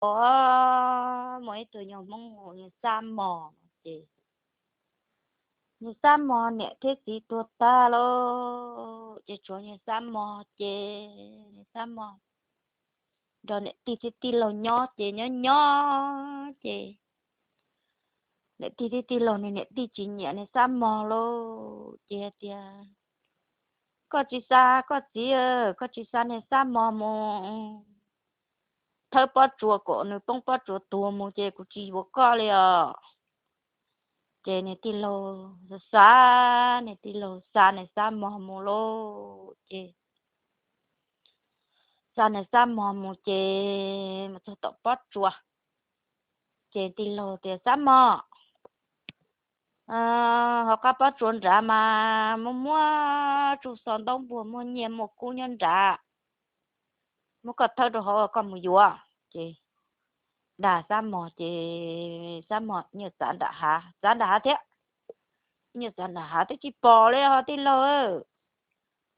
mỗi tuổi nhỏ mong ngồi như sa mò chị như sa mò nè thế gì tuột ta lô chị chúa như sa mò chị như sa mò rồi nè tí lô nhỏ chị nhỏ nhỏ chị nè tí lô nè tí chị nhẹ nè sa mò lô chị chị có chị có chị sa nè sa mò mò thơ bó chùa cổ nữ bông bó chùa tùa mù chị của chị vô co liền chị này tì lô xa này tì lô xa này xa mò mù lô chị xa này xa mò mù chị mà thơ tọ bó chùa chị tì lô thì xa mò họ có bó chùa ra mà mua chú son đông bùa mua nhẹ một cú nhân ra mua có thơ đồ họ có mù dùa chị đã xa mò chị xa mò như sản đã thế như sản đã thế chị bỏ lên họ tì lô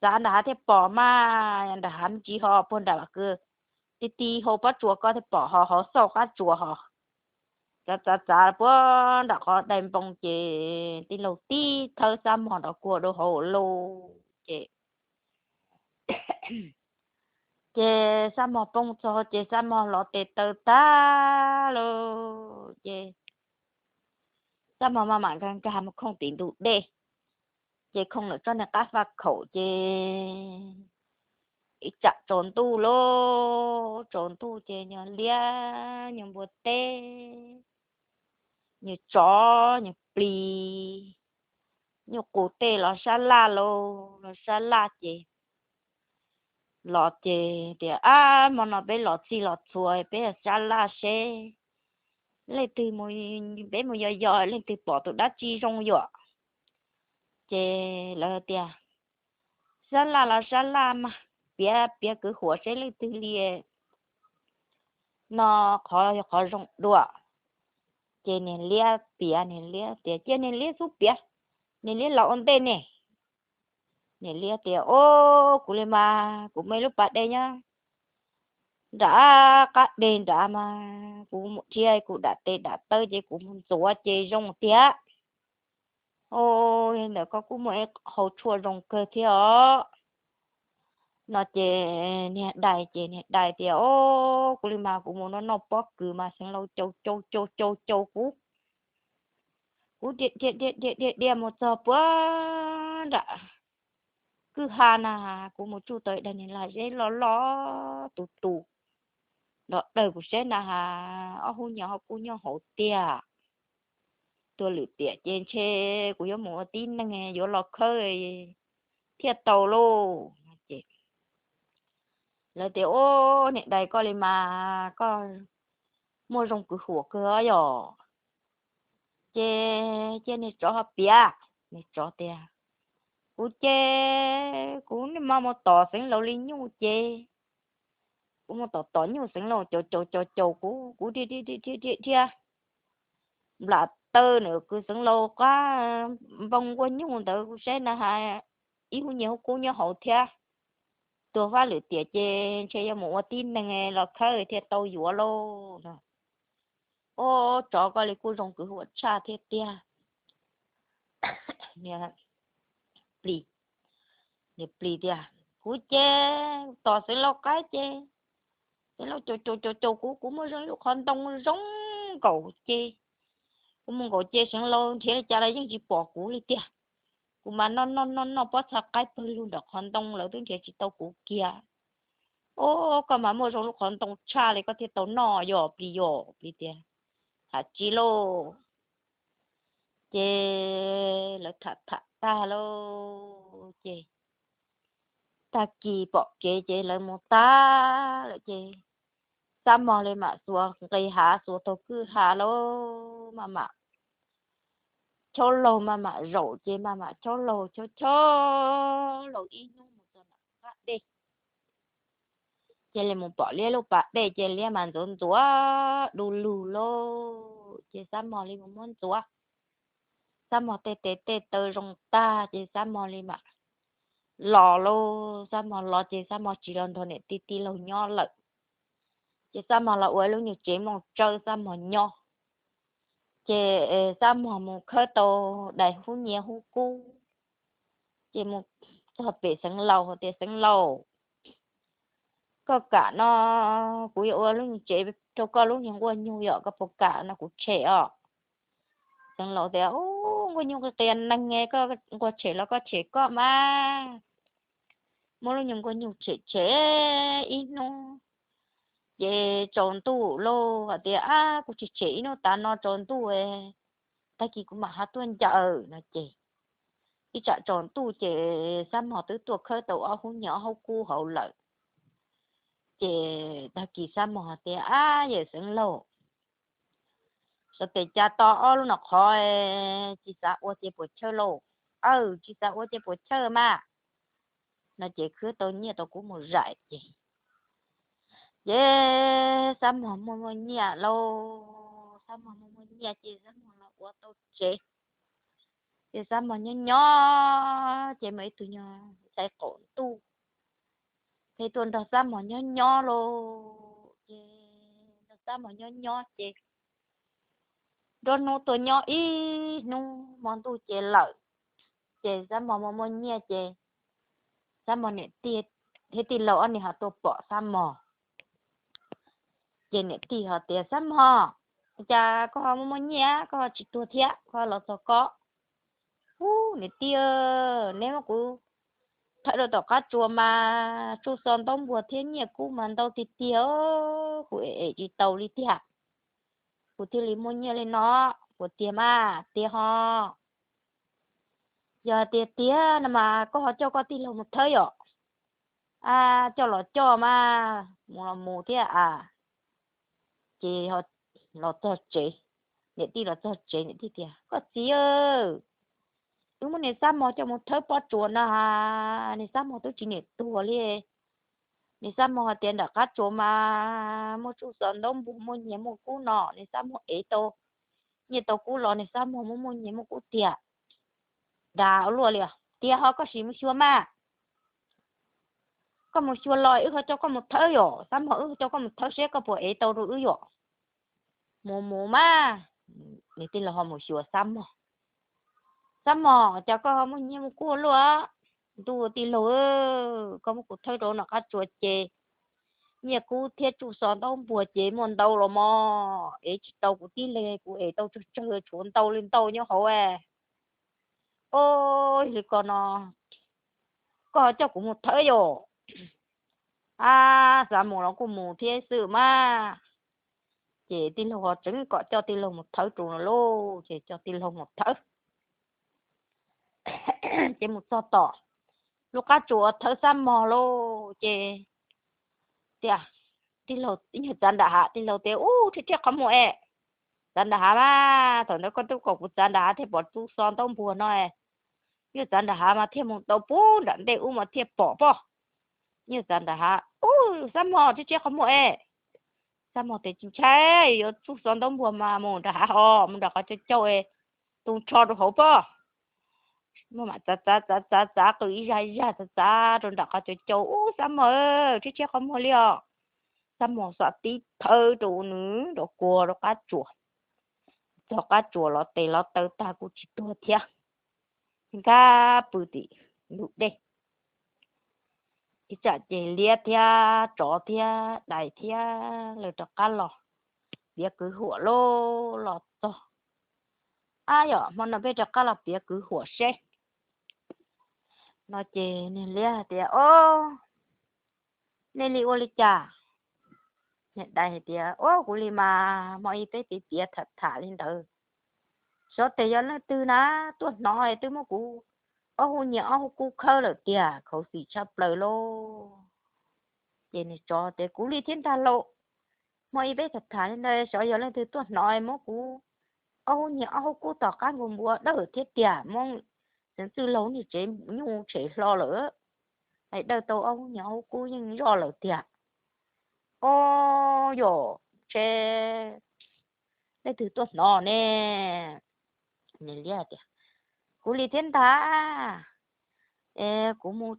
sản đã thế bỏ mà đã hắn chỉ họ buồn đã cứ tí họ bắt chuột có thể bỏ họ sau cá chuột họ bữa đã có đem bông chị tí lô tí thơ xa mò đó của đồ hồ lô chị chị xa mò bông cho chị xa mò lọ tê tơ ta lô chị xa mò mà mặn càng càng mà không tính đủ đê chị không được cho nên cá pha khẩu chị ít chặt trốn tu lô trốn tu chị nhờ lia nhờ bùa tê nhờ chó nhờ pli nhờ cổ tê là sa la chị lọ chị thì mà nó bé lọ chi lọ chuối bé sa la xe lên từ một bé một giờ giờ lên từ bỏ tụi đã chi rong dọ chị là tiệt sa la mà bé bé cứหัวxe lên từ lia nó khó khó rong đùa chị nên lia bia nên lia tiệt chị nên lia giúp bia nên lia lọ ổn tên nè nên lia tiệt ô cụ lên mà cụ mấy lúc bạn đây nhá đã cắt đền đã mà cụ một chia cụ đã tê đã tới chị cụ muốn chúa chị rong tiệt ôi nếu có cụ mới hậu chùa rong cơ thì nó chị nè đại tiệt ô cụ lên mà cụ muốn nó bó cứ mà sang lâu châu cú cú điện một giờ bữa đã cứ hà nà cú một chút tới đây này là dễ tụ đó đời của sẽ là hà ở hôn nhỏ cú nhỏ hậu tia tôi lựa tia trên xe của gió mùa tin nè nghe gió lò khơi thiệt tàu lô chị là tiểu ô nè đây coi lên mà con mua rong cứ khổ cơ rồi chê chê này cho hợp bia này cho tia cú chê cú ni mà một tỏ sinh lâu linh nhu chê cú một tỏ tỏ nhu sinh lâu chầu cú đi à là tơ nữa cứ sinh lâu quá vòng qua nhu tơ cú sẽ là hai ý cú nhiều cú nhiều hậu thia tôi phát lửa tiệt chê chê một tin này nghe là khơi thiệt tàu dũa lô ô cho coi lấy cú rong cứ hụt cha thiệt tia nè pli nè pli tia cú chê tỏ sinh lâu cái chê thế nó chỗ cũ mới giống lúc con tông giống cầu chê cũng muốn cầu chê sáng lâu thế là cha đây những gì bỏ cũ đi tiệt cũng mà nó bắt sa cái tôi luôn được con tông lỡ tiếng chỉ tàu cũ kia ô còn mà mua giống lúc con tông cha này có thể tàu nọ yo bị tiệt hả chi lô chê là thật ta lô chê ta kỳ bỏ chê là một ta là chê sa mò lên mà xua cây hạ xua tôi cứ hạ lô mà cho lô mà rổ chê mà cho lô cho lô ít nhung một tuần ạ đi chê lên một bỏ lia lúc bạc đây chê lia mà rốn chúa đu lù lô chê sa mò lên một món chúa sa mò tê tơ rong ta chê sa mò lên mà lò lô sa mò lò chê sa mò chỉ lần thôi nè tí lô nhỏ lợn chị sao mà là uống luôn nhiều chị một trâu sao mà nhỏ chị sao mà một khơi tàu đầy hú nhẹ hú cu chị một hợp bị sẵn lầu hợp bị sẵn lầu có cả nó cũng uống luôn nhiều chị cho con lúc những quên nhiều giờ có một cả nó cũng trẻ à sẵn lầu thì ô có nhiều cái tiền năng nghe có trẻ là có trẻ có mà mỗi lúc những có nhiều trẻ trẻ ít nó về tròn tu lô à thì cũng chỉ nó ta nó tròn tu ấy ta chỉ cũng mà hát tuần chờ là chị đi chợ tròn tu chị xăm họ tứ tuột khơi tàu ở hú nhỏ hú cu hậu lợi chị ta kỳ xăm họ thì về sướng lô sao thì cha to ở luôn nó khỏi chị sa ô chị bột chơi lô chị sa ô chị bột chơi mà nó chị cứ tôi nhớ tôi cũng một rải chị xăm họ mua nhà lô xăm họ mua nhà chị xăm họ là ô tô chị chị xăm họ nhỏ nhỏ chị mấy tụi nhỏ chạy cổn tu thì tuần đó xăm họ nhỏ nhỏ lô chị đó xăm họ nhỏ nhỏ chị đó nó tụi nhỏ ý nó món tu chị lợi chị xăm họ mua nhà chị xăm họ nè tiệt thế thì lâu anh này họ tôi bỏ xăm họ chị nè thì họ tiệt xăm họ cha có họ mua nhà có chỉ tua thiệt có là sao có nè tia nếu mà cô thấy được tao cá chua mà chú son tôm bùa thiên nhiên cú mà tao thì tia của ấy chỉ tàu đi tia của tia li mua nhiều lên nó của tia mà tia ho giờ tia tia mà có họ cho có tia lâu một thời rồi cho nó cho mà mù thế chị họ nó cho chị để tia nó cho chị để tia có gì ơi đúng mà này sao mà cho một thớ bỏ chuột à này sao mà tôi chỉ nhảy tua liền này sao mà tiền đã cắt chuột mà một chút sơn đông bụng một nhảy một cú nọ này sao mà ấy to nhảy to cú lọ này sao mà một nhảy một cú tiệt đào luôn liền tiệt họ có gì mà xua mà có một xua lòi ư cho có một thớ rồi sao mà ư cho có một thớ sẽ có bộ ấy to rồi ư rồi mù mù mà này tin là họ một xua sao mà cho có một nhảy một cú luôn tu ti lô có một cuộc thay đổi nó cá chuột chê nhà cú thiết chủ sòn tao bùa chế mòn tàu rồi mà ấy tàu của ti lê của ấy tàu chơi trốn tàu lên tàu nhá hậu ôi thì còn nó có cho cũng một thời rồi sao mù nó cũng mù thiết sự mà chế ti lô họ trứng có cho ti lô một thời trụ nó lô chế cho ti lô một thời chế một so tỏ lúc cá chuột thời sao mò lô chế tia ti lô như chân đã hạ ti lô tiêu thì tiếc không mua chân đã hạ mà thằng nó con tôi có chân đã hạ thì bỏ chú son tông buồn nói như chân đã hạ mà thêm một tàu bún đạn để mà thêm bỏ như chân đã hạ sao mà thì tiếc không mua sao mà thì chính xác yo chú son tông buồn mà muốn đã hạ muốn đã có cho tung cho được hậu bỏ mà cha cứ ý ra cha rồi đã có cho sao mà thì tiếc không mua liền sao mà sợ tí thơ đồ nữa đồ cua đồ cá chuột cho cá chùa lọ tê lọ tơ ta cũng chỉ tua thia cá bự tị lụt đây ít chả chỉ lia thia chó thia đại thia rồi cho cá lọ bia cứ hủa lô lọ to giờ mà nó bây giờ cá lọ bia cứ hủa xe nó chỉ nên lia thia nên li ô li chả hiện đại thia của li mà mọi cái tiệt thật thả lên đầu số tiền cho nó từ ná tôi nói tôi mới cú ô nhỏ cú khơi rồi kìa khẩu sĩ chấp lời lô vậy này cho để cú đi thiên ta lộ mọi bé thật thà lên đây sợ giờ lên từ tôi nói mới cú ô nhỏ cú tỏ cá nguồn bùa đỡ thiết kìa mong đến từ lâu thì chế nhu chế lo lỡ hãy đợi tàu ông nhỏ cú nhưng lo lỡ kìa ô dồ chế đây từ tôi nói nè nên liệt kìa cú đi thiên ta cú một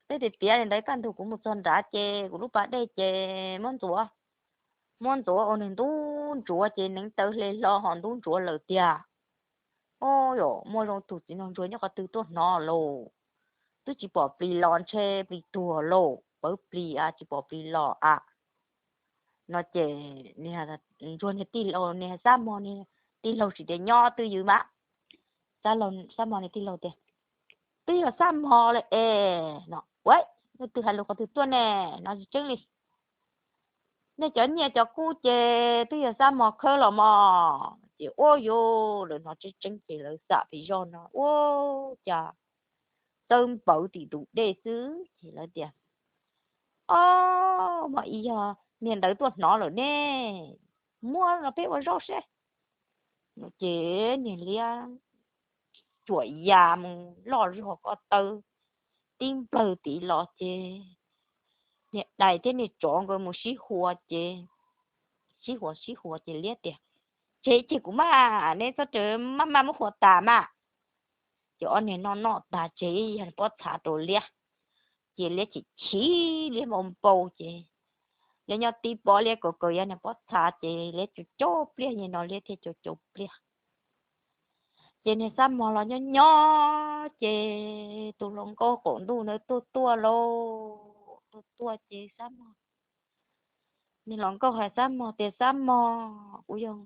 thế thì tiền này đấy căn thủ cũng một tuần đã chê của lúc bạn đây chê món rùa muốn chúa ôn nên tu chúa chỉ nên tới lên lo hòn tu chúa lỡ tia ôi dồi mua rong tụt chỉ nông chúa nhóc có từ tuột nó lô tôi chỉ bỏ bì lon chê bì tua lô bởi bì à chỉ bỏ bì lò à nó chè nè là chúa nè tì lô nè sa mò nè tì lô chỉ để nho từ dưới má sa mò nè tì lô tiền tì là sa mò lại nó vậy nó từ hai lô có từ tuột nè nó chỉ chứng đi nè chở nhà cho cu chè tì là sa mò khơi lò mò chỉ ô yo rồi nó chỉ chứng chỉ là sợ bị do nó ô chà tôm bự thì đủ để xứ chỉ là tiền ô mà giờ miền đấy tuột nó rồi nè mua là biết vào rau xe nó chế miền lia chuỗi già mà lo rồi họ có tư tim bự tí lo chế nè đại thế này chọn rồi một xí hùa chế liệt tiền chế cũng mà nên sao trời mà mất hùa tà mà chỗ anh này nó tà chế hay bắt thả đồ liệt chế liệt chỉ liệt một bầu chế lấy nhau tí bỏ liệt cổ cổ này bắt thả chế liệt chỗ chỗ liệt như nó liệt thì chỗ chỗ liệt chế này sao mà là nhỏ chế tụ lòng cô cũng đủ nữa tua lô tua chế sao mà nên lòng cô hay sao mà tiền sao mà cũng dùng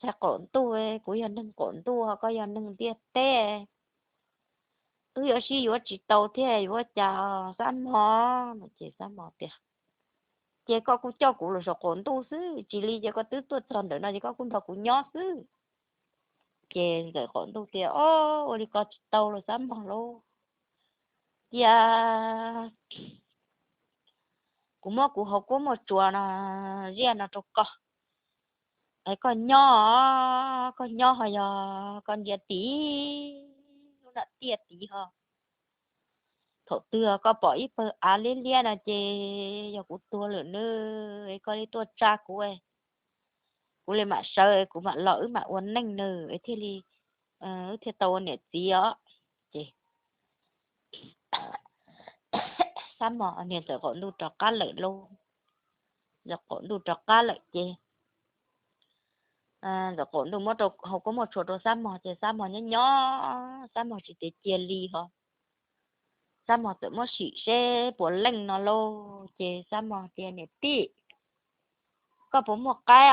sẽ cũng tu cũng dùng nâng cũng tu có dùng nâng tiệt té tôi ở xí ở chỉ tàu thế ở chả sao mà chế sao mà tiền chế có cũng cho cũng là số cũng tu xứ chỉ li chế có tứ tuột tròn nữa nó chỉ có cũng thọ cũng nhỏ xứ chế rồi còn tu tiền ô đi có tàu rồi sao mà lô ya cũng mà cũng học cũng một chùa là riêng là trục cọ ấy con nhỏ hay là con dia tí nó đã tiệt tí hả thổ tưa có bỏ ít bơ á liên liên là chê giờ cũng tua lửa nữa ấy coi đi tua cha của ấy cũng lên mà sợ cũng mà lỡ mà uốn nanh nữa ấy thì li thì tàu này tí á chê sao mà nên giờ còn đu trò cá lợi luôn giờ còn đu trò cá lợi chê giờ còn đu mất đâu không có một chỗ đâu sao mà chê sao mà nhỏ sao mà chỉ để chia ly hả sao mà tự mất xỉ xe bộ lệnh nó lô chê sao mà tiền này tí có bố một cái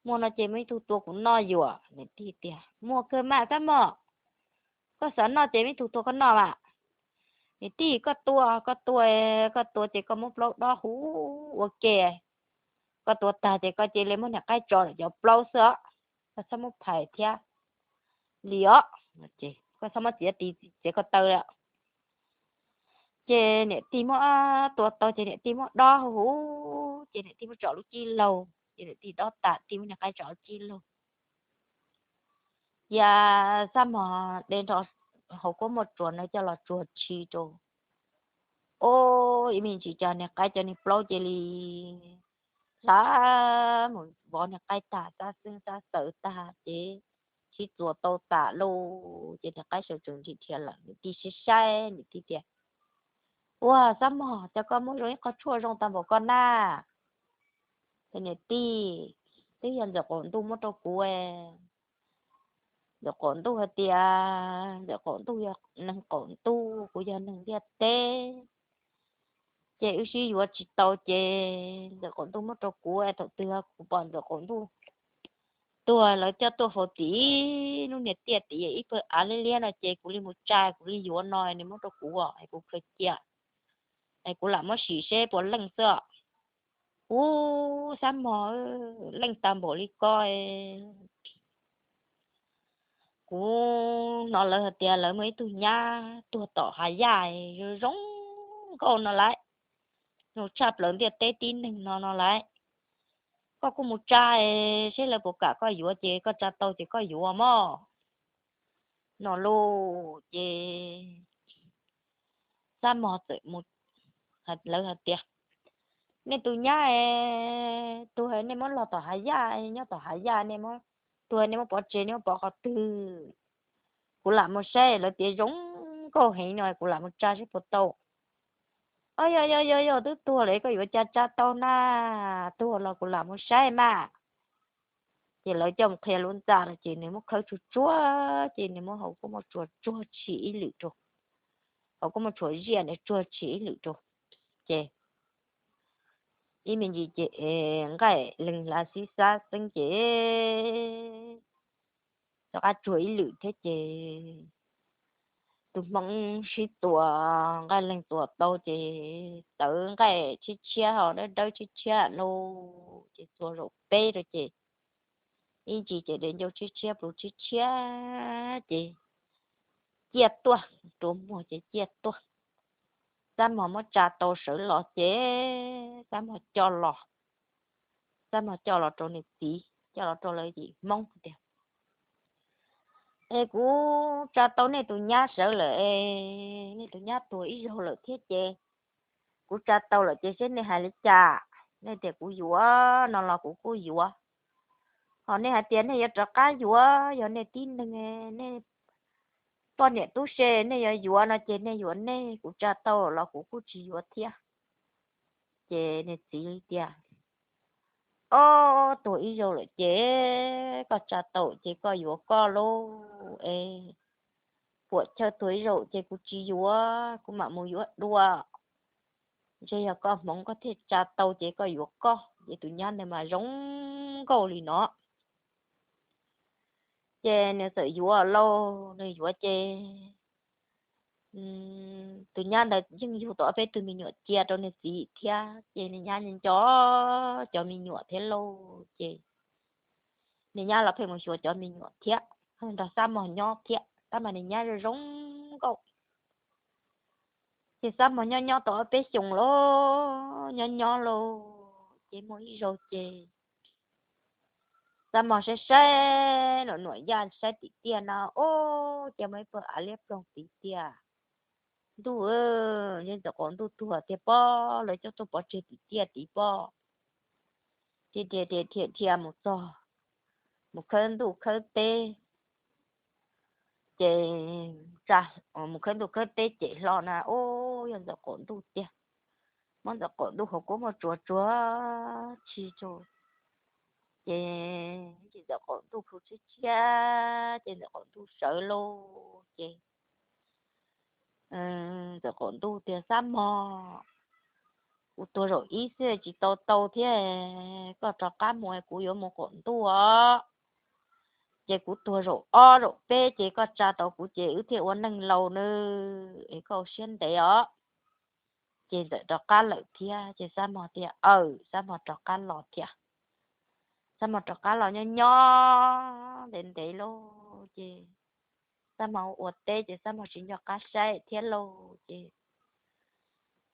mua nó chê mấy thu tua cũng no dùa này tí tiền mua cơ mà sao mà có sợ nó chê mấy thu tua có no mà này tí có tua chê có một lâu đó hú ok có tua ta chê có chê lên một nhà cái trò để cho lâu sợ có sao một phải thia lió chê có sao một tí chê có tơ ạ chê nè tí mò tua tao chê nè tí mò đo hú chê nè tí mò trọ lúc chi lâu chê nè tí đo tạ tí mò nhà cái trọ chi lâu ya sao mà đến đó họ có một chuột này cho là chuột chi đồ ô mình chỉ cho nè cái cho nè flow chê li lá một bỏ nè cái tạ ta xương ta sợ ta chê chỉ chuột tao tạ lô chê nè cái sở trường thì thiệt là tí xí sai tí thiệt wow sao mà cho con mỗi rồi có chua trong tầm bộ con na thế này tí hiện giờ còn tu mất đâu cua giờ còn tu hết tia giờ còn tu giờ nâng còn tu của giờ nâng tia tê chế ưu sĩ vừa chỉ tàu chế giờ còn tu mất đâu cua thật tia của bọn giờ còn tu tua là cho tua phổ tí nó nhiệt tiệt tí ít bữa ăn lên là chế của li một chai của li vừa nói nên mất đâu cua ai cũng phải chia ai cũng làm mất xì xe bọn lăng sợ ô sao mà lăng tam bộ li coi cú nó là tiền là mấy tụi nhà tụi tỏ hải dài rồi giống con nó lại nó chập lớn tiền tê tin thì nó lại có cũng một trai sẽ là bộ cả có yếu chị có cha tàu thì có yếu mà nó lô chị sao mà tự một hạt lớn hạt tiền nên tụi nhà tụi hay nên món lò tỏ hải dài nhá tỏ hải dài nên món tụi nên món bỏ chơi nên món bỏ cả từ cũng làm một xe là tiền giống cô hay nói cũng làm một cha sẽ một tàu ơi ơi ơi ơi ơi tôi tua lấy cái vụ cha cha tao na tua là cũng làm một sai mà chị lấy chồng khe luôn ra là chị nếu mà khơi chuột chúa chị nếu mà hậu có một chuột chúa chỉ lự rồi hậu có một chuột gì này chúa chỉ lự rồi chị ý mình gì chị cái lưng là xí xa sinh chị cho cái chuột lự thế chị tụi mong xí tua cái lưng tua tao chị tự cái chi chia họ đó đâu chi chia lô chị tua rồi bê rồi chị ý chị đến đâu chi chia bù chi chia chị chia tua trốn mua chị chia tua sao mà trả tàu sử lọ chế sao mà cho lọ sao mà cho lọ trốn này tí cho lọ trốn lấy gì mong đẹp ê cú trả tàu này tụi nhá sợ là ê này tụi nhá tuổi rồi là thiết chế cú trả tàu là chế sẽ này hai lít trà này để cú dúa nó là cú dúa họ này hai tiền này giờ cá dúa giờ này tin này này toàn này tu xe này giờ dúa nó chế này dúa này cú trả tàu là cú chỉ dúa thiệt chế này tí tiệt ô tuổi rồi lại chế có trả tổ chế có yếu có lô ê của chơi tuổi rồi chế cũng chỉ yếu cũng mà mua yếu đua chế giờ có mong có thể trả tổ chế có yếu có chế tụi nhân này mà giống câu lì nó chế nếu sợ yếu lâu nếu yếu chế tụi nhân là nhưng yếu tỏ về tụi mình nhọ chia cho nên gì thia chế nên nhân nên cho mình nhọ thế lâu chế nên nhà là phải một số cho mình nhọ thiệt hơn là sao mà nhỏ thiệt sao mà nên nhà rồi rong cậu thì sao mà nhỏ nhỏ tao bé sùng lo nhỏ nhỏ lo chỉ mỗi rồi chị sao mà sẽ nó nổi ra sẽ tí tiền nào ô chỉ mấy bữa à liếp lòng tí tiền tu nhưng giờ còn tu tu thì bỏ lấy cho tôi bỏ chơi tí tiền tí bỏ thì một giờ một cân đủ cân tê chị ra một cái đồ cái tết chị lo nè ô giờ giờ còn đủ tiền món giờ còn đủ học có một chúa chúa chi cho chị chị giờ còn đủ phụ chi chia chị giờ còn đủ sợ lô chị giờ còn đủ tiền sắm mò tôi rồi ý xưa chị tàu tàu thế có cho cá mồi của yếu một con tu á chị của tôi rồi rồi bé chị có cha tàu của chị ước thiệu nâng lâu nữa ấy câu xuyên đấy á chị dạy cho cá lợi thia chị sao mà thia sao mà cho cá lọt thia sao mà cho cá lọt nhỏ nhỏ đến đấy lô chị sao mà uất tê chị sao mà chỉ cho cá say thia lô chị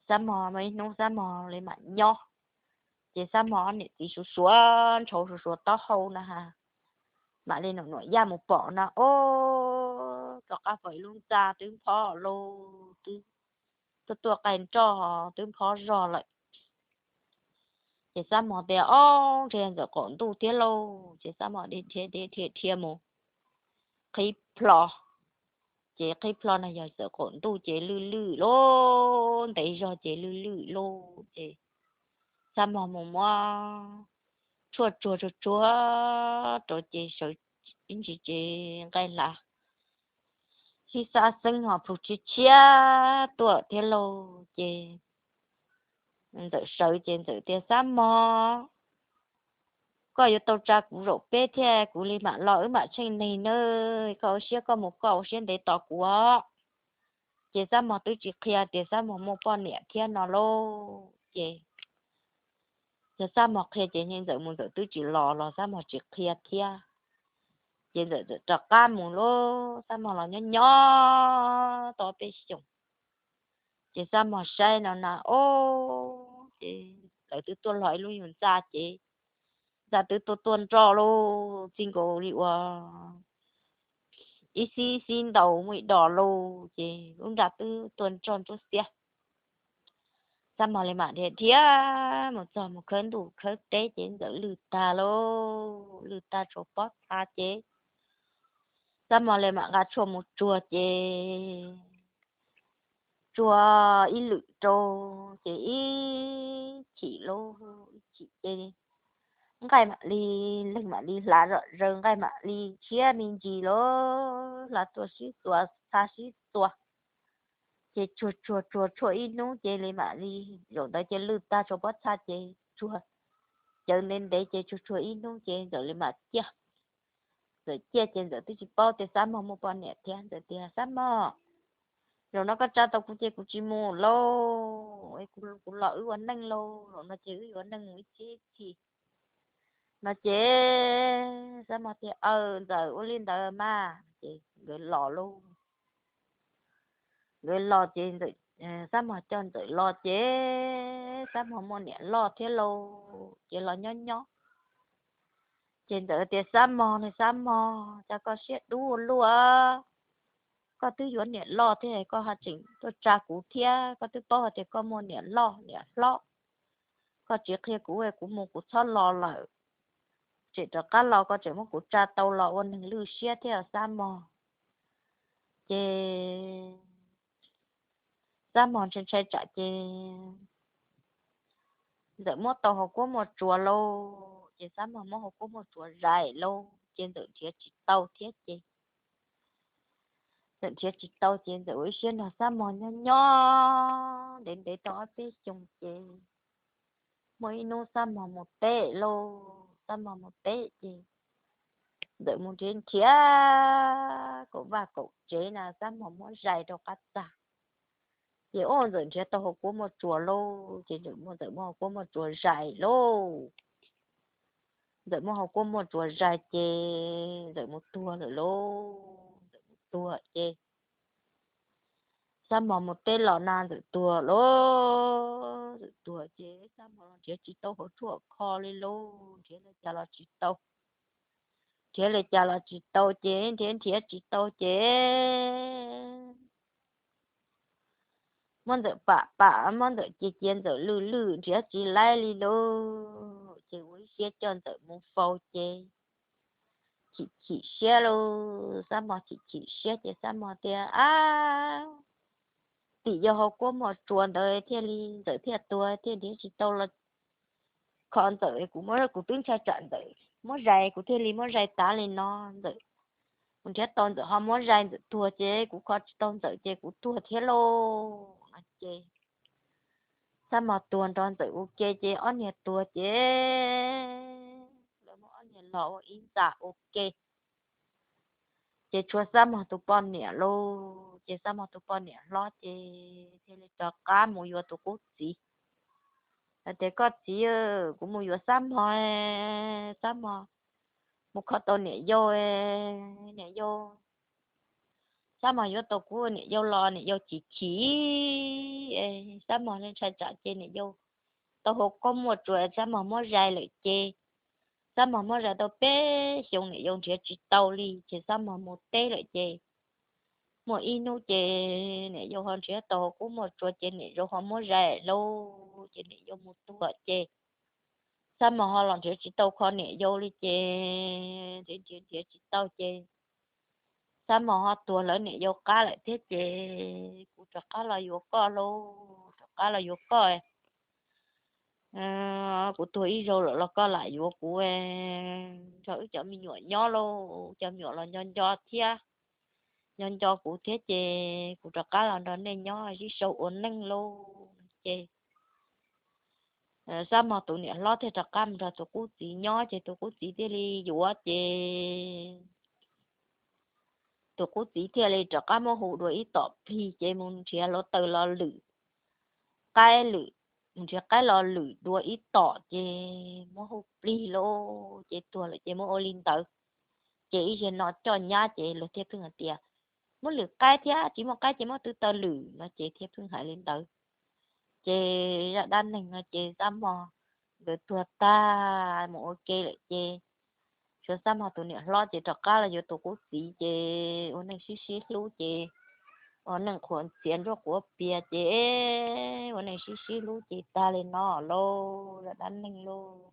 sao mà mấy nông sao mà lấy mà nhỏ chị sao mà nè chị số số số số to hậu nè ha mà lên nó nói ra một bỏ nè ô cho cá phải luôn ra tiếng phò lô tiếng tôi cảnh cho tiếng phò rò lại chỉ sao mà để ô thì giờ còn tu tiết lâu chỉ sao mà đi thiệt một khi plo chỉ khi plo này giờ còn tu chỉ lư lư lô để rồi chỉ lư lư lô chỉ sao mà chua rồi chỉ sợ chính chỉ cái là khi xa sinh họ phụ chỉ chia tuổi tiết lâu chỉ tự sợ chỉ tự tiết sao mà có yếu tố tra cú rổ bê thế cú li mà lỡ mà trên này nơi có xía có một cầu xuyên để tỏ của chỉ sao mà tôi chỉ kia chỉ sao mà một con nhẹ kia nó lô chỉ sao mà kia chỉ nhân giờ muốn giờ tôi chỉ lò sao mà chỉ kia kia chỉ giờ trọc cam muốn lô sao mà nó nhỏ nhỏ tỏ bê sùng chỉ sao mà sai nó nè ô chỉ đợi tôi hỏi luôn nhìn ra chị ra từ tôi tuần trò lô xin cô liệu ý xin đầu mới đỏ lô chị cũng ra từ tuần tròn chút xíu sao mà lại mà để thía một giờ một cơn đủ cơn tế đến giờ lư ta cho bót ta chế sao mà lại mà gà cho một chùa chế chùa ý lự trâu chế chỉ lô chỉ chế cái mà đi lên mà đi lá rồi rừng cái mà đi chia mình gì lo là tua xí tua xa xí tua chế chùa chùa chùa chùa ít nú chế lên mà đi rồi đó chế lư ta cho bớt xa chế chùa cho nên để chế chùa chùa ít nú chế rồi lên mà chia rồi chia chế rồi tôi chỉ bao tiền sắm mà một bao nè tiền rồi tiền sắm mà rồi nó có cho tao cũng chơi cũng chỉ mua lô ấy cũng lỡ uốn nâng lô rồi nó chỉ uốn nâng mới chết thì nó chế sao mà thì giờ uốn lên đời mà chị người lò luôn người lò chị rồi sao mà cho rồi lò chế sao mà mua nhẹ lò thế lô chị lò nhó nhó trên giờ thì sao mà cho có xét đu luôn có tư vấn nhẹ lo thế này có hạt chỉnh tôi trả cú thia có tư bao thì có mua nhẹ lo có chỉ kia cú ấy cú mua cú cho lo lại chỉ cho cá lo có chỉ mua cú trả tàu lo ôn hình lưu xe thế là sao mà chê sao mà trên xe trả chê giờ mua tàu học có một chùa lô chê sao mà mua học có một chùa dài lô trên tự thiết chỉ tàu thiết chê tự thiết chỉ tàu trên tự xuyên là sao mà nhỏ đến để đó biết chung chê mới nô sao mà một tệ lô sao mà một tệ gì đợi một trên chia cậu và cậu chế là sao mà muốn dạy cho các ta thì ôn rồi chế tao học của một chùa lô chỉ được một đợi một học của một chùa dạy lô đợi một học của một chùa dạy chế đợi một chùa nữa lô đợi một chùa chế sao mà một tên lọ nan đợi chùa lô đợi chùa chế sao mà chế chỉ tao học chùa kho lên lô chế là chả là chỉ tao chế là chả là chỉ tao chế chế chỉ tao chế món đợi bả món đợi chị chiên đợi lư chế chỉ lại đi lô chị uống xe cho đợi muốn phô chế chị xe lô sao mà chị xe thì sao mà thì tỷ giờ học có một chuồn đời thiên li đợi thiệt tuổi thiên đi chỉ tao là còn đợi cũng mới cũng tính sai trận đợi mới dạy cũng thiên li mới dạy tá lên nó đợi mình chết tôn đợi họ mới dạy thua chế cũng có tôn đợi chế cũng thua thế lô chế sao mà tuần tròn tự ok chế on nhiệt tua chế rồi mà on nhiệt lọ in giả ok chế chua sao mà tụ bọn nhiệt lô chế sao mà tụ bọn nhiệt lo chế chế lấy cho cá mua vô tụ cút gì để có gì cũng mua vô sao mà một khó tàu nhiệt vô sao mà vô tàu cũ nhiệt vô chỉ sao mà lên sai trả chế nhiệt vô tàu hộp có một chuỗi sao mà mua dài lại chê sao mà mua ra tàu bé dùng để dùng chỉ tàu đi chỉ sao mà một té lại chê một inu chê này dùng hơn chỉ tàu cũng một chuỗi chê này dùng hơn mua dài lâu chê này dùng một tua chê sao mà họ làm chỉ tàu khó này dùng đi chê chỉ tàu chê sao mà họ tua lớn này dùng cá lại thế chê cũng cho cá là dùng cá lô cho cá là dùng cá của tôi rồi là có lại vô của cho mình nhỏ nhỏ lô cho nhỏ là nhỏ nhỏ thia nhỏ nhỏ của thế chê của trò cá là nó nên nhỏ chỉ sâu ổn nâng lô chê sao mà tụi nhỏ lo thế trò cam rồi tụi cú chỉ nhỏ chê tụi cú chỉ thế đi dùa chê tụi cú chỉ thế đi trò cam mà hụ đuổi ít tọp thì chê muốn chia lo từ lo lử cái lử mình chỉ cái lò lử đua ít tỏ chê mua hộp đi lô chê tua lại chê mua ô linh tử chê ý chê nó cho nhá chê là thiết thương hạt tiệt muốn lử cái thia chỉ một cái chê mua từ tờ lử mà chê thiết thương hại linh tử chê đã đan này mà chê ra mò rồi tua ta một ok lại chê cho sao mà tụi nhỏ lo chê trọc cá là vô tụi cố xí chê ô này xí lú chê ở nâng khuẩn tiền cho của bia chế ở này xí xí lú chị ta lên nó lô là đánh nâng lô